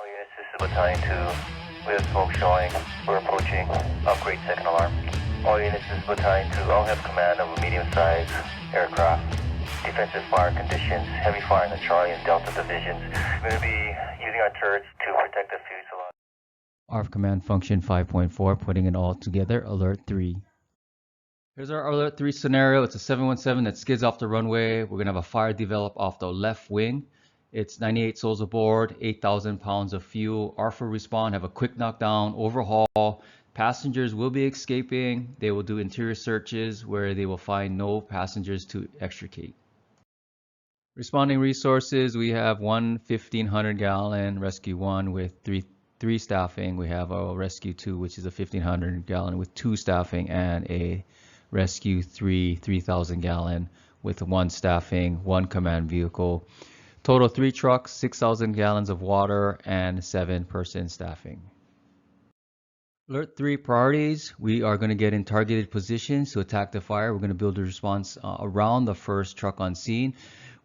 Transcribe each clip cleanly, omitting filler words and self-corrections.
units, this is Battalion 2. We have smoke showing. We're approaching. Upgrade second alarm. All units, this is Battalion 2. I'll have command of a medium-sized aircraft. Defensive fire conditions. Heavy fire in the Charlie and Delta divisions. We're going to be using our turrets to protect the fuselage. ARFF command function 5.4, putting it all together, alert 3. Here's our alert 3 scenario. It's a 717 that skids off the runway. We're going to have a fire develop off the left wing. It's 98 souls aboard, 8,000 pounds of fuel. ARFF will respond, have a quick knockdown, overhaul. Passengers will be escaping. They will do interior searches where they will find no passengers to extricate. Responding resources, we have one 1,500 gallon Rescue 1 with three staffing. We have a Rescue 2, which is a 1,500 gallon with 2 staffing, and a Rescue 3, 3,000 gallon with 1 staffing, 1 command vehicle. Total 3 trucks, 6,000 gallons of water, and 7-person staffing. Alert 3 priorities. We are going to get in targeted positions to attack the fire. We're going to build a response around the first truck on scene.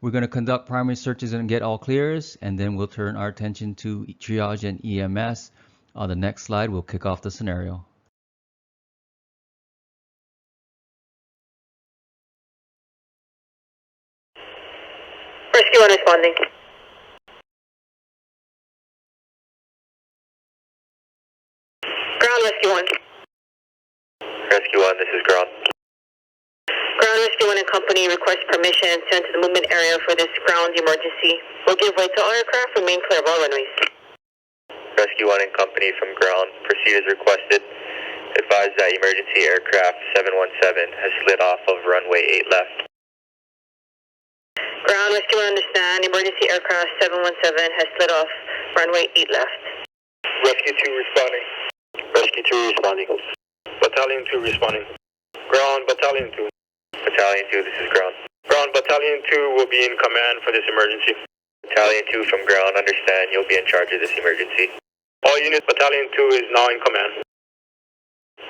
We're going to conduct primary searches and get all clears, and then we'll turn our attention to triage and EMS. On the next slide, we'll kick off the scenario. Rescue 1 responding. Ground Rescue 1. Rescue 1, this is ground. Ground Rescue 1 and company request permission to enter the movement area for this ground emergency. We'll give way to all aircraft, remain clear of all runways. Rescue 1 and company from ground. Proceed as requested. Advise that emergency aircraft 717 has slid off of runway 8 left. Ground Rescue 1 understand. Emergency aircraft 717 has slid off runway 8 left. Rescue 2 responding. Rescue 2 responding. Battalion 2 responding. Ground Battalion 2. Battalion 2, this is ground. Ground Battalion 2 will be in command for this emergency. Battalion 2 from ground, understand you'll be in charge of this emergency. All units, Battalion 2 is now in command.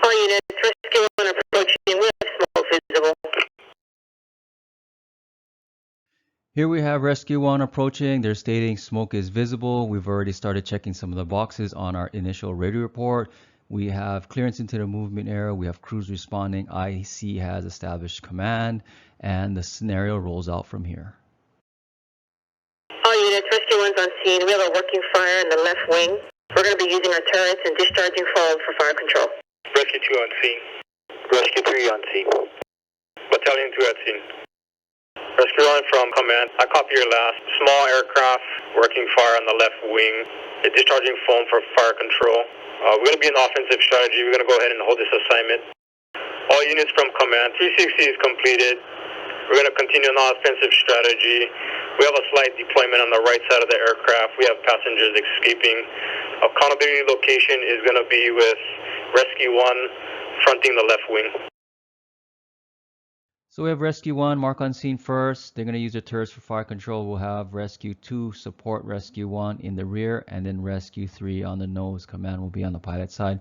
All units, Rescue 1 approaching. We have smoke visible. Here we have Rescue 1 approaching. They're stating smoke is visible. We've already started checking some of the boxes on our initial radio report. We have clearance into the movement area. We have crews responding. IC has established command, and the scenario rolls out from here. All units, Rescue 1's on scene. We have a working fire in the left wing. We're going to be using our turrets and discharging foam for fire control. Rescue 2 on scene. Rescue 3 on scene. Battalion 2 at scene. Rescue 1 from command. I copy your last. Small aircraft, working fire on the left wing. Discharging foam for fire control. We're going to be in offensive strategy. We're going to go ahead and hold this assignment. All units from command. 360 is completed. We're going to continue an offensive strategy. We have a slight deployment on the right side of the aircraft. We have passengers escaping. Accountability location is going to be with Rescue 1 fronting the left wing. So we have Rescue 1 mark on scene first. They're going to use their turrets for fire control. We'll have Rescue 2 support Rescue 1 in the rear, and then Rescue 3 on the nose. Command will be on the pilot side.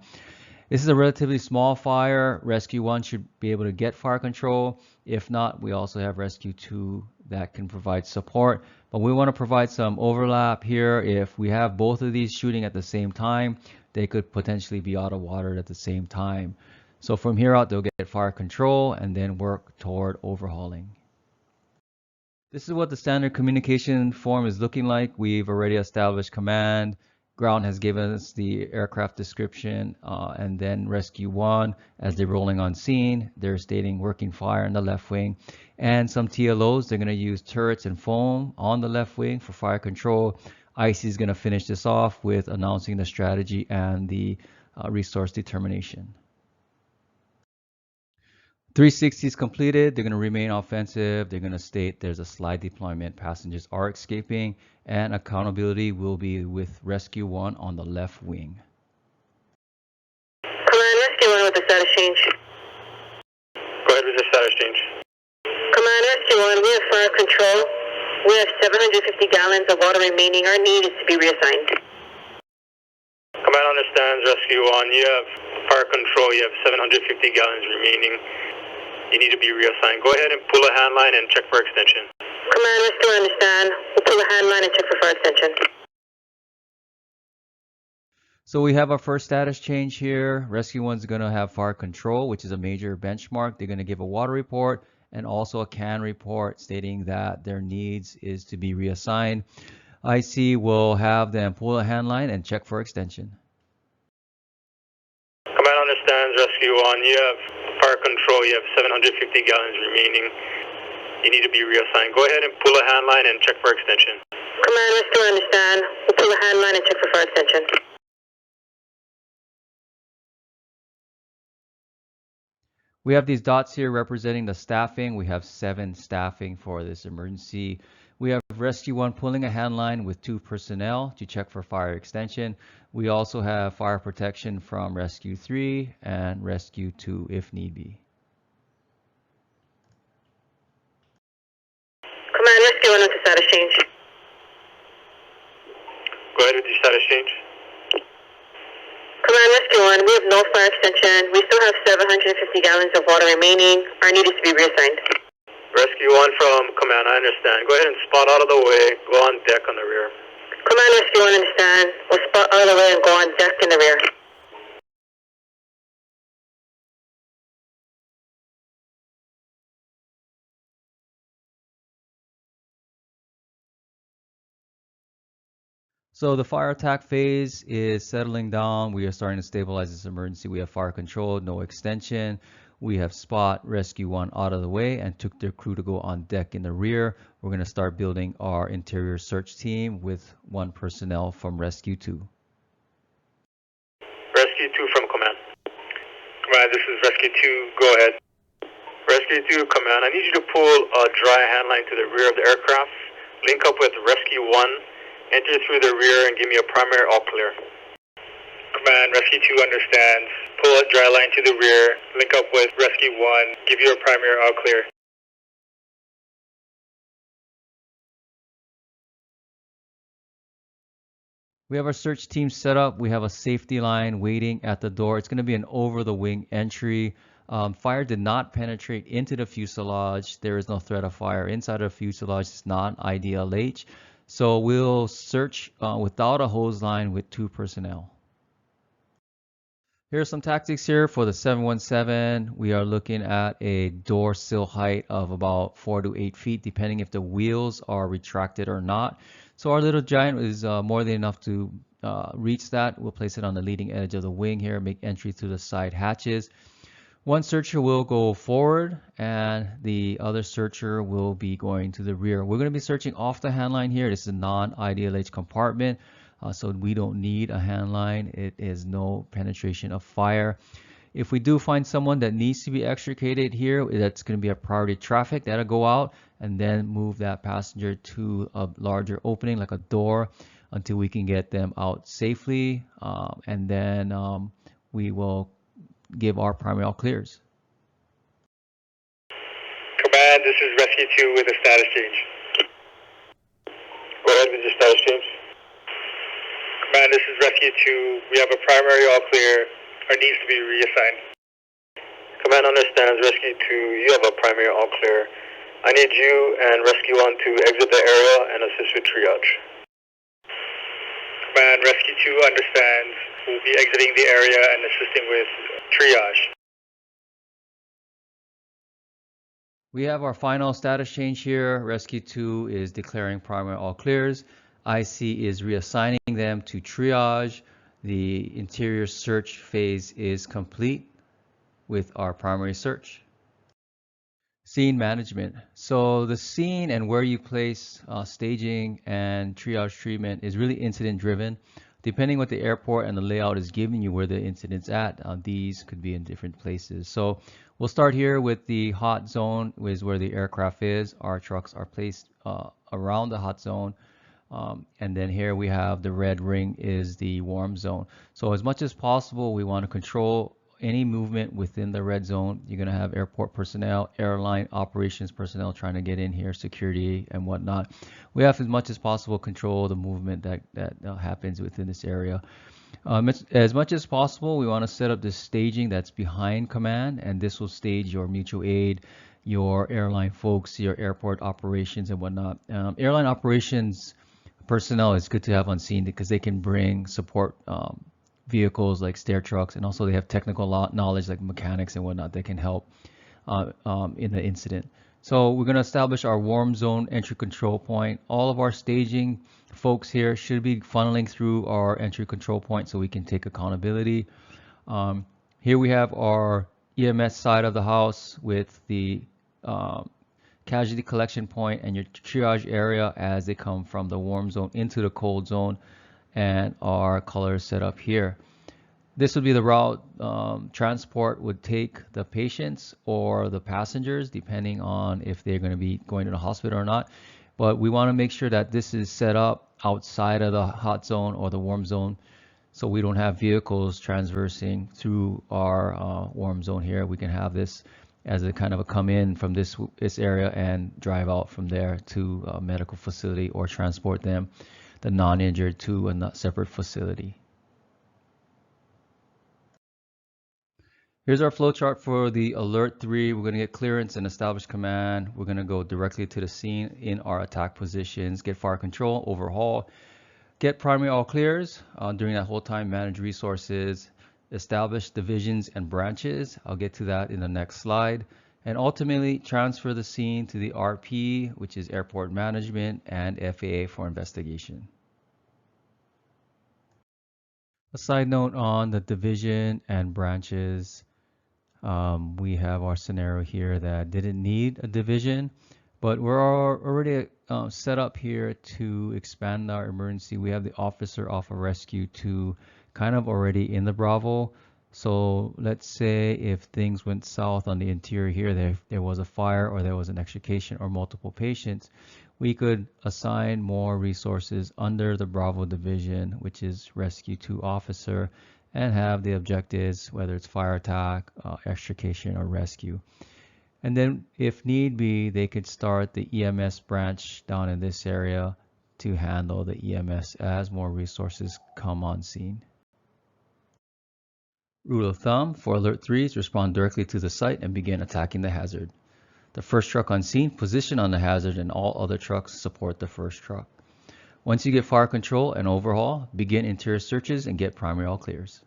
This is a relatively small fire. Rescue 1 should be able to get fire control. If not, we also have Rescue 2 that can provide support. But we want to provide some overlap here. If we have both of these shooting at the same time, they could potentially be out of water at the same time. So from here out, they'll get fire control and then work toward overhauling. This is what the standard communication form is looking like. We've already established command. Ground has given us the aircraft description, and then Rescue 1, as they're rolling on scene, they're stating working fire in the left wing. And some TLOs, they're going to use turrets and foam on the left wing for fire control. IC is going to finish this off with announcing the strategy and the resource determination. 360 is completed. They're going to remain offensive. They're going to state there's a slide deployment. Passengers are escaping, and accountability will be with Rescue 1 on the left wing. Command, Rescue 1 with the status change. Go ahead with the status change. Command, Rescue 1, we have fire control. We have 750 gallons of water remaining. Our need is to be reassigned. Command understands Rescue 1. You have fire control. You have 750 gallons remaining. You need to be reassigned. Go ahead and pull a hand line and check for extension. Command, Rescue 1 understand. We'll pull a hand line and check for fire extension. So we have our first status change here. Rescue 1's going to have fire control, which is a major benchmark. They're going to give a water report and also a CAN report stating that their needs is to be reassigned. IC will have them pull a hand line and check for extension. Command understands, Rescue 1. You have fire control. You have 750 gallons remaining. You need to be reassigned. Go ahead and pull a hand line and check for extension. Command, Rescue 1 understand. We'll pull a hand line and check for fire extension. We have these dots here representing the staffing. We have 7 staffing for this emergency. We have Rescue 1 pulling a hand line with 2 personnel to check for fire extension. We also have fire protection from Rescue 3 and Rescue 2 if need be. Command, Rescue 1 with the status change. Go ahead with your status change. Command, Rescue 1, we have no fire extension. We still have 750 gallons of water remaining. Our need is to be reassigned. Rescue 1 from Command, I understand. Go ahead and spot out of the way. Go on deck on the rear. Command, Rescue 1 understand. We'll spot out of the way and go on deck in the rear. So the fire attack phase is settling down. We are starting to stabilize this emergency. We have fire control, no extension. We have spot Rescue 1 out of the way and took their crew to go on deck in the rear. We're going to start building our interior search team with 1 personnel from Rescue 2. Rescue 2 from Command. Command, this is Rescue 2. Go ahead. Rescue 2, Command, I need you to pull a dry hand line to the rear of the aircraft. Link up with Rescue 1. Enter through the rear and give me a primary all clear. Command, Rescue 2 understands. Pull a dry line to the rear. Link up with Rescue 1. Give you a primary all clear. We have our search team set up. We have a safety line waiting at the door. It's going to be an over-the-wing entry. Fire did not penetrate into the fuselage. There is no threat of fire inside the fuselage. It's not IDLH. So we'll search without a hose line with 2 personnel. Here are some tactics here for the 717. We are looking at a door sill height of about 4 to 8 feet, depending if the wheels are retracted or not. So our little giant is more than enough to reach that. We'll place it on the leading edge of the wing here, make entry through the side hatches. 1 searcher will go forward and the other searcher will be going to the rear. We're going to be searching off the hand line here. This is a non-IDLH compartment, so we don't need a hand line. It is no penetration of fire. If we do find someone that needs to be extricated here, that's going to be a priority traffic. That'll go out and then move that passenger to a larger opening like a door until we can get them out safely, and then we will give our primary all clears. Command, this is Rescue 2 with a status change. Go ahead with your status change. Command, this is Rescue 2. We have a primary all clear. Our needs to be reassigned. Command understands, Rescue 2. You have a primary all clear. I need you and Rescue 1 to exit the area and assist with triage. Command, Rescue 2 understands. We'll be exiting the area and assisting with triage. We have our final status change here. Rescue 2 is declaring primary all clears. IC is reassigning them to triage. The interior search phase is complete with our primary search. Scene management. So the scene and where you place staging and triage treatment is really incident driven. Depending what the airport and the layout is giving you where the incident's at, these could be in different places. So we'll start here with the hot zone, which is where the aircraft is. Our trucks are placed around the hot zone. And then here we have the red ring is the warm zone. So as much as possible, we want to control any movement within the red zone. You're going to have airport personnel, airline operations personnel trying to get in here, security and whatnot. We have as much as possible control the movement that happens within this area. As much as possible, we want to set up this staging that's behind command, and this will stage your mutual aid, your airline folks, your airport operations and whatnot. Airline operations personnel is good to have on scene because they can bring support vehicles like stair trucks, and also they have technical knowledge like mechanics and whatnot that can help in the incident. So we're going to establish our warm zone entry control point. All of our staging folks here should be funneling through our entry control point so we can take accountability. Here we have our EMS side of the house with the casualty collection point and your triage area as they come from the warm zone into the cold zone, and our colors set up here. This would be the route transport would take the patients or the passengers, depending on if they're going to be going to the hospital or not. But we want to make sure that this is set up outside of the hot zone or the warm zone, so we don't have vehicles transversing through our warm zone here. We can have this as a kind of a come in from this area and drive out from there to a medical facility or transport them, the non-injured, to a separate facility. Here's our flow chart for the alert 3. We're going to get clearance and establish command. We're going to go directly to the scene in our attack positions, get fire control, overhaul, get primary all clears. During that whole time, manage resources, establish divisions and branches. I'll get to that in the next slide. And ultimately transfer the scene to the RP, which is airport management, and FAA for investigation. A side note on the division and branches. We have our scenario here that didn't need a division, but we're already set up here to expand our emergency. We have the officer off of rescue 2 kind of already in the Bravo. So let's say if things went south on the interior here, there was a fire or there was an extrication or multiple patients, we could assign more resources under the Bravo division, which is rescue 2 officer, and have the objectives, whether it's fire attack, extrication, or rescue. And then if need be, they could start the EMS branch down in this area to handle the EMS as more resources come on scene. Rule of thumb for alert 3s, respond directly to the site and begin attacking the hazard. The first truck on scene, position on the hazard, and all other trucks support the first truck. Once you get fire control and overhaul, begin interior searches and get primary all clears.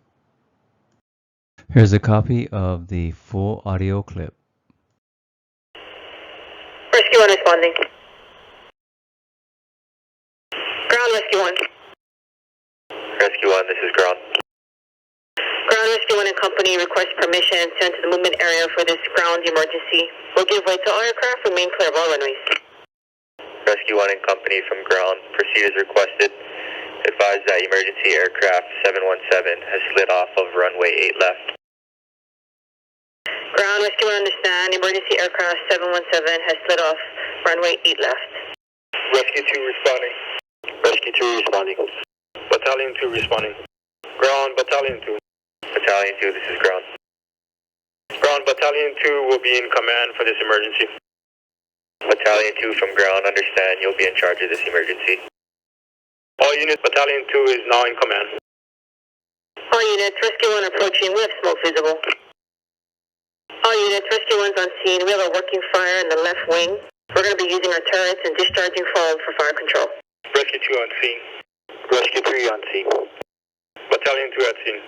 Here's a copy of the full audio clip. Rescue 1 responding. Ground Rescue 1. Rescue 1, this is ground. Ground Rescue 1 and company request permission to enter the movement area for this ground emergency. Will give way to all aircraft, remain clear of all runways. Rescue 1 and company from ground, proceed as requested. Advise that emergency aircraft 717 has slid off of runway 8 left. Ground Rescue 1 understand, emergency aircraft 717 has slid off runway 8 left. Rescue 2 responding. Rescue 2 responding. Battalion 2 responding. Ground, Battalion 2. Battalion 2, this is ground. Ground, Battalion 2 will be in command for this emergency. Battalion 2 from ground, understand you'll be in charge of this emergency. All units, Battalion 2 is now in command. All units, Rescue 1 approaching, we have smoke visible. All units, Rescue 1's on scene, we have a working fire in the left wing. We're going to be using our turrets and discharging foam for fire control. Rescue 2 on scene. Rescue 3 on scene. Battalion 2 at scene.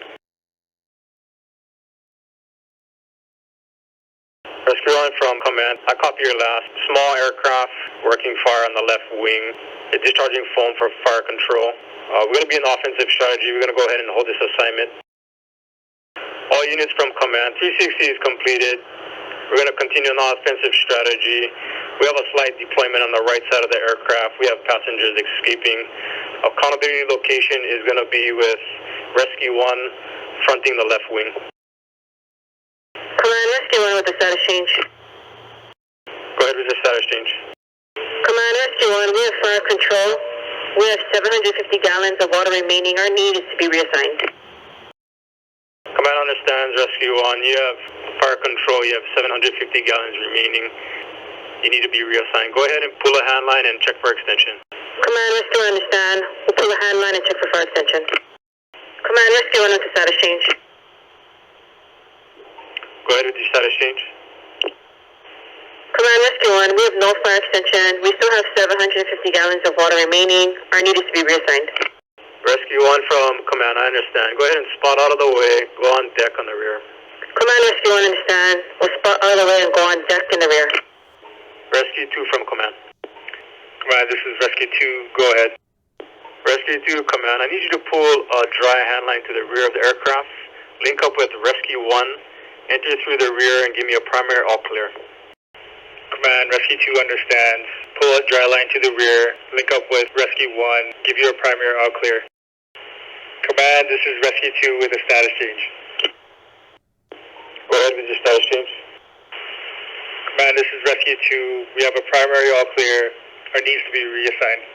Rescue 1 from command. I copy your last. Small aircraft, working fire on the left wing. Discharging foam for fire control. We're going to be an offensive strategy. We're going to go ahead and hold this assignment. All units from command. 360 is completed. We're going to continue an offensive strategy. We have a slight deployment on the right side of the aircraft. We have passengers escaping. Accountability location is going to be with Rescue 1 fronting the left wing. Command, Rescue 1 with the status change. Go ahead with the status change. Command, Rescue 1, we have fire control. We have 750 gallons of water remaining. Our need is to be reassigned. Command understands, Rescue 1. You have fire control. You have 750 gallons remaining. You need to be reassigned. Go ahead and pull a handline and check for extension. Command, Rescue 1 understand. We'll pull a handline and check for fire extension. Command, Rescue 1 with the status change. Go ahead with your status change. Command, Rescue 1, we have no fire extension. We still have 750 gallons of water remaining. Our need is to be reassigned. Rescue 1 from command, I understand. Go ahead and spot out of the way. Go on deck on the rear. Command, Rescue 1, understand. We'll spot out of the way and go on deck in the rear. Rescue 2 from command. Command, this is Rescue 2. Go ahead. Rescue 2, command. I need you to pull a dry handline to the rear of the aircraft. Link up with Rescue 1. Enter through the rear and give me a primary all clear. Command, Rescue 2 understands. Pull a dry line to the rear. Link up with Rescue 1. Give you a primary all clear. Command, this is Rescue 2 with a status change. Go ahead with your status change. Command, this is Rescue 2. We have a primary all clear. Or needs to be reassigned.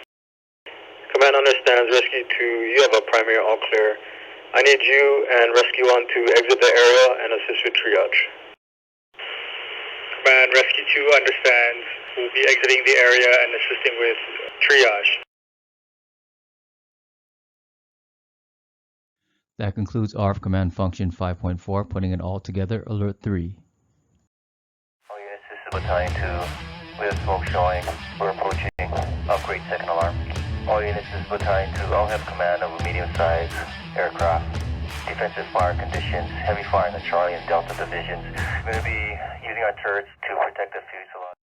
Command understands. Rescue 2, you have a primary all clear. I need you and Rescue 1 to exit the area and assist with triage. Command, Rescue 2 understands. We'll be exiting the area and assisting with triage. That concludes ARFF Command Function 5.4, putting it all together, Alert 3. All units, this is Battalion 2. We have smoke showing. We're approaching. Upgrade second alarm. All units, this is Battalion 2. I'll have command of a medium-sized aircraft. Defensive fire conditions, heavy fire in the Charlie and Delta divisions. We're going to be using our turrets to protect the fuselage.